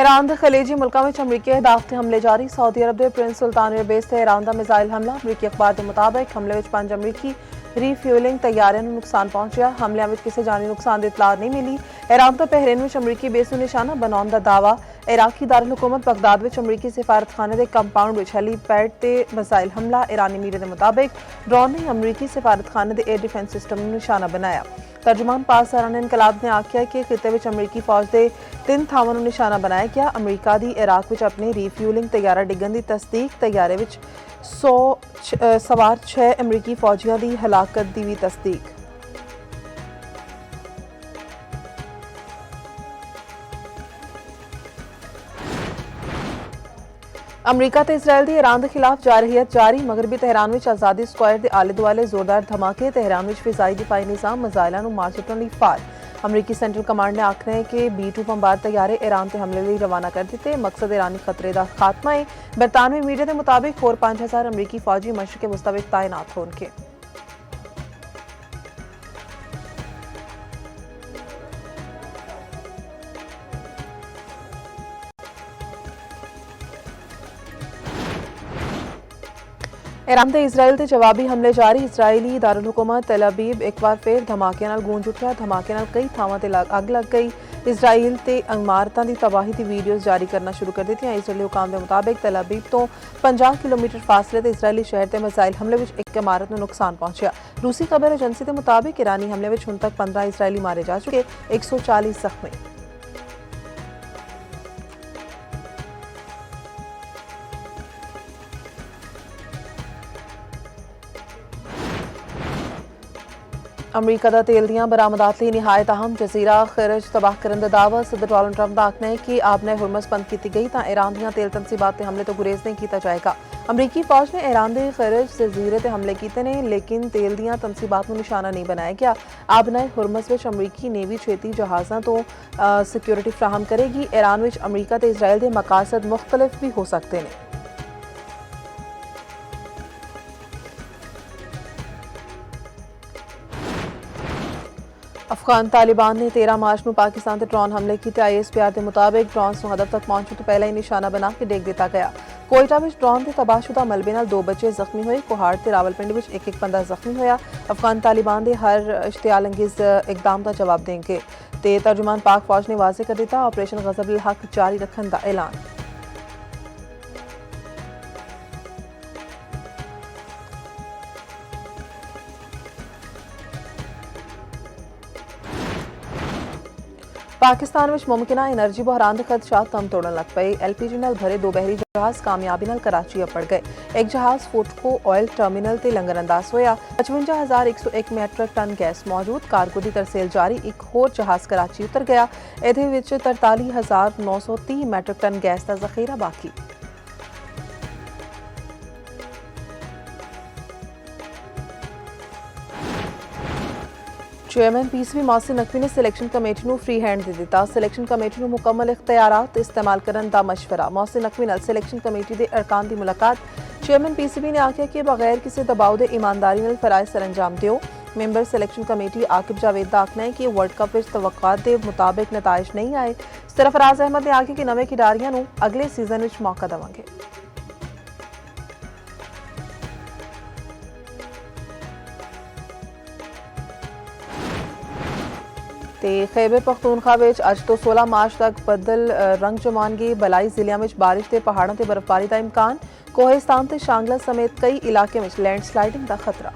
Iran के खलीजी मुल्कों में अमरीकी हिदाफती हमले जारी। सऊदी अरब के प्रिंस सुल्तान एयरबेस से ईरान का मिसाइल हमला। अमरीकी अखबार के मुताबिक हमले में 5 अमरीकी रीफ्यूलिंग तैयारियों को नुकसान पहुंचा। हमलिਆਂ में किसी जानी नुकसान की इतला नहीं मिली। ईरान के बहरीन में अमरीकी बेस को निशाना बनाने का दावा। इराकी दारुल हुकूमत बगदाद में अमरीकी सिफारतखाने के कंपाउंड में हेलीपैड से मिसाइल हमला। ईरानी मीडिया के मुताबिक ड्रोन ने अमरीकी सिफारतखाने के एयर डिफेंस सिस्टम को निशाना बनाया। तर्जुमान पाकिस्तान इनकलाब ने आख्या कि खिते में अमरीकी फौज के 3 थावां को निशाना बनाया गया। अमरीका की इराक में अपने रीफ्यूलिंग तैयारा डिगन की तस्दीक। तैयारे में सवार 6 अमरीकी फौजियों की हलाकत की भी तस्दीक। अमरीका तो इसराइल की ईरान के खिलाफ जारहियत जारी। मगरबी तेहरान में आज़ादी स्क्वायर के आले दुआले जोरदार धमाके। तेहरान में फिजाई दिफाई निज़ाम मिसाइलों को मार सुटण लई फार। अमरीकी सेंट्रल कमांड ने आखना है कि B-2 बंबार तैयारे ईरान के हमले लिए रवाना कर दिते। मकसद ईरानी खतरे का खात्मा है। बरतानवी मीडिया के मुताबिक होर 5000 अमरीकी फौजी मशरक़ वस्ता विच तैनात होणगे। ईरान ते इसराइल ते जवाबी हमले जारी। इसराइली दारुल हुकूमत तेल अवीव एक बार फिर धमाके नाल गूंज उठा। धमाके नाल कई थावां ते अग लग गई। इसराइल ते इमारतां दी तबाही दी वीडियोज़ जारी करना शुरू कर दित्तियां। इसराइली हुकाम के मुताबिक तेल अवीव तो 50 किलोमीटर फासले ते इसराइली शहर ते मिसाइल हमले में एक इमारत को नुकसान पहुंचा। रूसी खबर एजेंसी के मुताबिक ईरानी हमले में हुण तक 15 इसराइली मारे जा चुके, 140 जख्मी। अमरीका का तेल दियां बरामदात लई निहायत अहम। जजीरा खरज तबाह करने का दावा। सदर डोनाल्ड ट्रंप का आखना है कि आबने हुरमस बंद की गई तो ईरान दियां तेल तनसीबात के हमले तो गुरेज नहीं किया जाएगा। अमरीकी फौज ने ईरान के खरज जजीरे ते हमले किए ने, लेकिन तेल दियां तनसीबात को निशाना नहीं बनाया गया। आबने हुरमस में अमरीकी नेवी छेती जहाज़ों तो सिक्योरिटी फ्राहम करेगी। ईरान में अमरीका ते इसराइल के मकासद मुख्तलिफ भी हो सकते हैं। अफगान तालिबान ने 13 मार्च में पाकिस्तान से ड्रोन हमले किए। ISPR के मुताबिक ड्रोन को हदफ तक पहुंचने तो पहले ही निशाना बना के डेग दिता गया। कोयटा में ड्रोन के तबाहशुदा मलबे नाल 2 बच्चे जख्मी हुए। कोहाड़ ते रावलपिंडी में एक बंदा जख्मी होया। अफगान तालिबान के हर इश्तियाल अंगेज इकदाम का जवाब देंगे। ते तर्जुमान पाक फौज ने वाजे कर दिता ऑपरेशन गज़ब अल हक जारी रखने का ऐलान। पाकिस्तान में मुमकिन एनर्जी बहरान के खदशात कम तोड़न लग पे। LPG नाल भरे 2 बहरी जहाज कामयाबी नाल कराची अपड़ गए। एक जहाज फोटको ऑयल टर्मिनल ते लंगर अंदाज होया। 55,101 मैट्रिक टन गैस मौजूद। कारगो की तरसेल जारी। एक होर जहाज कराची उतर गया। इहदे विच 43,930 मैट्रिक टन गैस का जखीरा बाकी। चेयरमैन PCB मोहसिन नकवी ने सिलेक्शन कमेटी को फ्री हैंड दे दिता। सिलेक्शन कमेटी को मुकम्मल इख्तियारात इस्तेमाल करने का मशवरा। मोहसिन नकवी नाल सिलेक्शन कमेटी के अरकान की मुलाकात। चेयरमैन PCB ने आख्या कि बगैर किसी दबाव के ईमानदारी नाल फराइज सरअंजाम दियो। Member selection committee Aqib Javed का आखना है कि वर्ल्ड कप में तवक्कुआत के मुताबिक नताइज नहीं आए। सरफराज अहमद ने आख्या कि नवे खिडारियों को अगले सीजन में मौका देवांगे। खैबर पख्तूनख्वा में अज तो 16 मार्च तक बदल रंग जमानगे। बलाई जिले में बारिश के पहाड़ों से बर्फबारी का इम्कान। कोहिस्तान से शांगला समेत कई इलाके में लैंडस्लाइडिंग का खतरा।